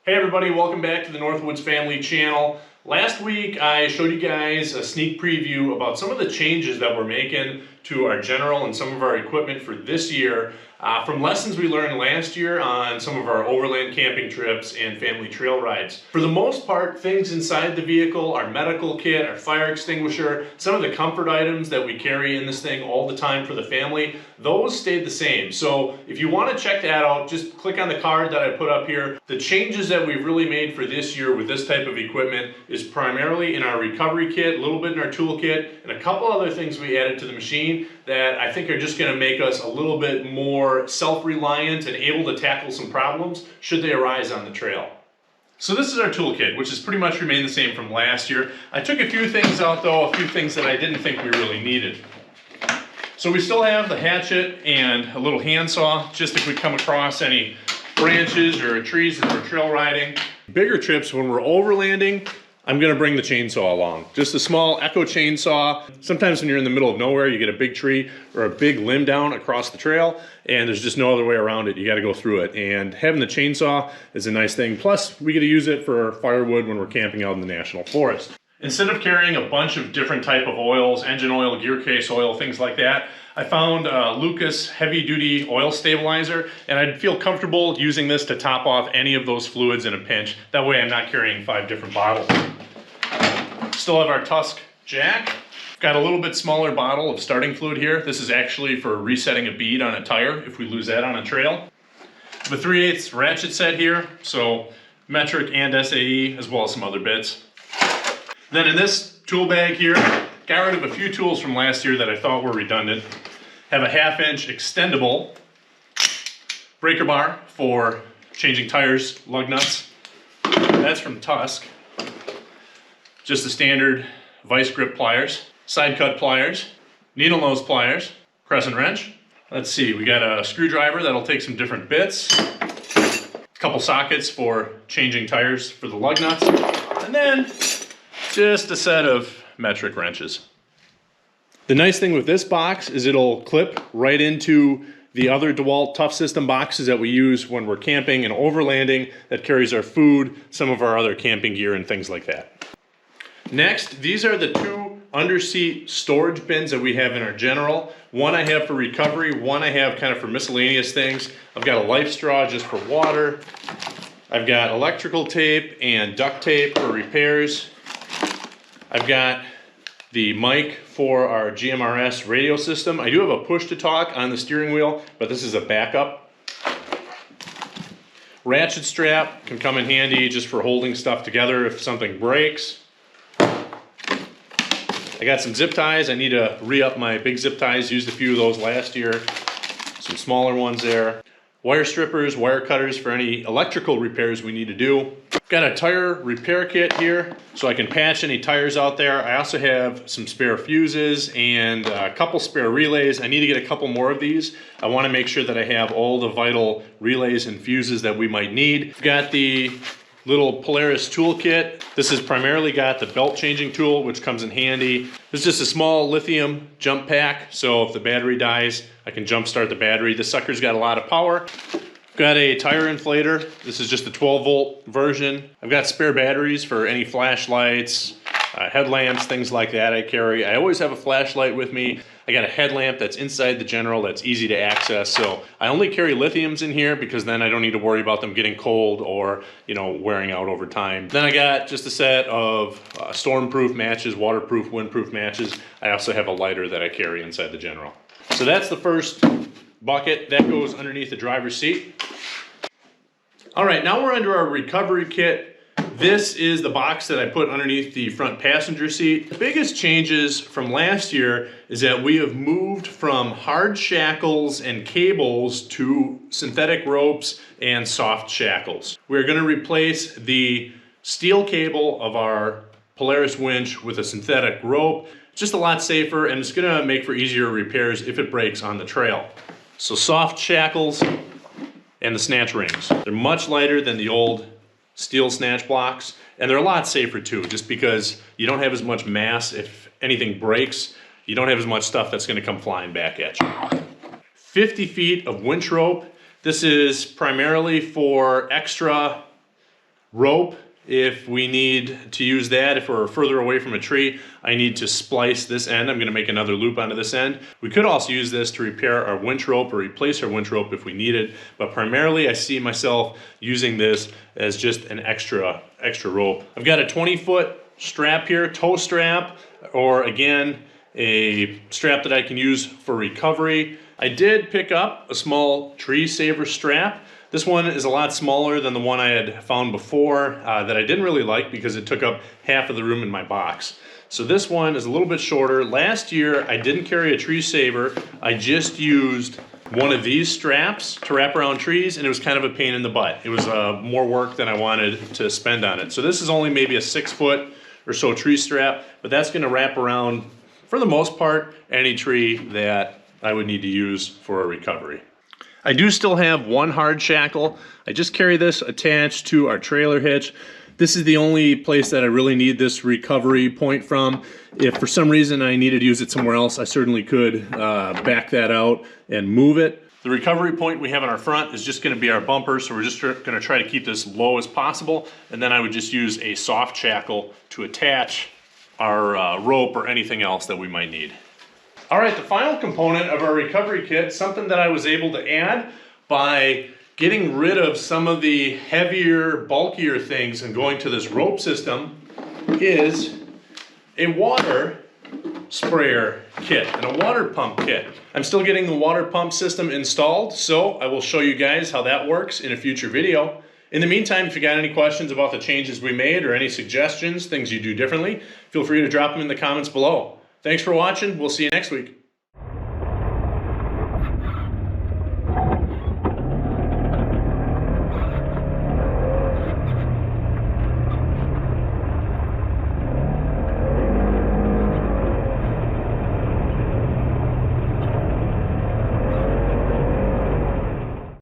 Hey everybody, welcome back to the Northwoods Family channel. Last week I showed you guys a sneak preview about some of the changes that we're making to our general and some of our equipment for this year from lessons we learned last year on some of our overland camping trips and family trail rides. For the most part, things inside the vehicle, our medical kit, our fire extinguisher, some of the comfort items that we carry in this thing all the time for the family, those stayed the same. So if you want to check that out, just click on the card that I put up here. The changes that we've really made for this year with this type of equipment is primarily in our recovery kit, a little bit in our toolkit, and a couple other things we added to the machine that I think are just going to make us a little bit more self-reliant and able to tackle some problems should they arise on the trail. So this is our toolkit, which has pretty much remained the same from last year. I took a few things out though, a few things that I didn't think we really needed. So we still have the hatchet and a little handsaw, just if we come across any branches or trees as we're trail riding. Bigger trips, when we're overlanding, I'm gonna bring the chainsaw along. Just a small Echo chainsaw. Sometimes when you're in the middle of nowhere, you get a big tree or a big limb down across the trail, and there's just no other way around it. You gotta go through it. And having the chainsaw is a nice thing. Plus, we get to use it for firewood when we're camping out in the national forest. Instead of carrying a bunch of different type of oils, engine oil, gear case oil, things like that, I found a Lucas heavy duty oil stabilizer, and I'd feel comfortable using this to top off any of those fluids in a pinch. That way I'm not carrying 5 different bottles. Still have our Tusk jack. Got a little bit smaller bottle of starting fluid here. This is actually for resetting a bead on a tire if we lose that on a trail. The 3/8 ratchet set here, so metric and SAE, as well as some other bits. Then in this tool bag here, got rid of a few tools from last year that I thought were redundant. Have a 1/2-inch extendable breaker bar for changing tires, lug nuts. That's from Tusk. Just the standard vice grip pliers, side cut pliers, needle nose pliers, crescent wrench. Let's see, we got a screwdriver that'll take some different bits, a couple sockets for changing tires for the lug nuts, and then just a set of metric wrenches. The nice thing with this box is it'll clip right into the other DeWalt Tough System boxes that we use when we're camping and overlanding that carries our food, some of our other camping gear and things like that. Next, these are the 2 underseat storage bins that we have in our general. One I have for recovery, one I have kind of for miscellaneous things. I've got a life straw just for water. I've got electrical tape and duct tape for repairs. I've got the mic for our GMRS radio system. I do have a push to talk on the steering wheel, but this is a backup. Ratchet strap can come in handy just for holding stuff together if something breaks. I got some zip ties. I need to re-up my big zip ties. Used a few of those last year. Some smaller ones there. Wire strippers, wire cutters for any electrical repairs we need to do. Got a tire repair kit here so I can patch any tires out there. I also have some spare fuses and a couple spare relays. I need to get a couple more of these. I want to make sure that I have all the vital relays and fuses that we might need. Got the little Polaris toolkit. This has primarily got the belt changing tool, which comes in handy. It's just a small lithium jump pack, so if the battery dies, I can jump start the battery. This sucker's got a lot of power. Got a tire inflator. This is just a 12-volt version. I've got spare batteries for any flashlights, headlamps, things like that I carry. I always have a flashlight with me. I got a headlamp that's inside the general that's easy to access. So I only carry lithiums in here because then I don't need to worry about them getting cold or, you know, wearing out over time. Then I got just a set of stormproof matches, waterproof, windproof matches. I also have a lighter that I carry inside the general. So that's the first bucket. That goes underneath the driver's seat. All right, now we're under our recovery kit. This is the box that I put underneath the front passenger seat. The biggest changes from last year is that we have moved from hard shackles and cables to synthetic ropes and soft shackles. We're going to replace the steel cable of our Polaris winch with a synthetic rope. Just a lot safer, and it's going to make for easier repairs if it breaks on the trail. So soft shackles and the snatch rings. They're much lighter than the old steel snatch blocks, and they're a lot safer too, just because you don't have as much mass. If anything breaks, you don't have as much stuff that's going to come flying back at you. 50 feet of winch rope. This is primarily for extra rope. If we need to use that, if we're further away from a tree, I need to splice this end. I'm gonna make another loop onto this end. We could also use this to repair our winch rope or replace our winch rope if we need it, but primarily I see myself using this as just an extra rope. I've got a 20-foot strap here, tow strap, or again, a strap that I can use for recovery. I did pick up a small tree saver strap. This one is a lot smaller than the one I had found before that I didn't really like because it took up half of the room in my box. So this one is a little bit shorter. Last year I didn't carry a tree saver. I just used one of these straps to wrap around trees, and it was kind of a pain in the butt. It was more work than I wanted to spend on it. So this is only maybe a 6-foot or so tree strap, but that's gonna wrap around, for the most part, any tree that I would need to use for a recovery. I do still have one hard shackle. I just carry this attached to our trailer hitch. This is the only place that I really need this recovery point from. If for some reason I needed to use it somewhere else, I certainly could back that out and move it. The recovery point we have in our front is just gonna be our bumper, so we're just gonna try to keep this low as possible, and then I would just use a soft shackle to attach our rope or anything else that we might need. All right, the final component of our recovery kit, something that I was able to add by getting rid of some of the heavier, bulkier things and going to this rope system, is a water sprayer kit and a water pump kit. I'm still getting the water pump system installed, so I will show you guys how that works in a future video. In the meantime, if you got any questions about the changes we made or any suggestions, things you do differently, feel free to drop them in the comments below. Thanks for watching. We'll see you next week.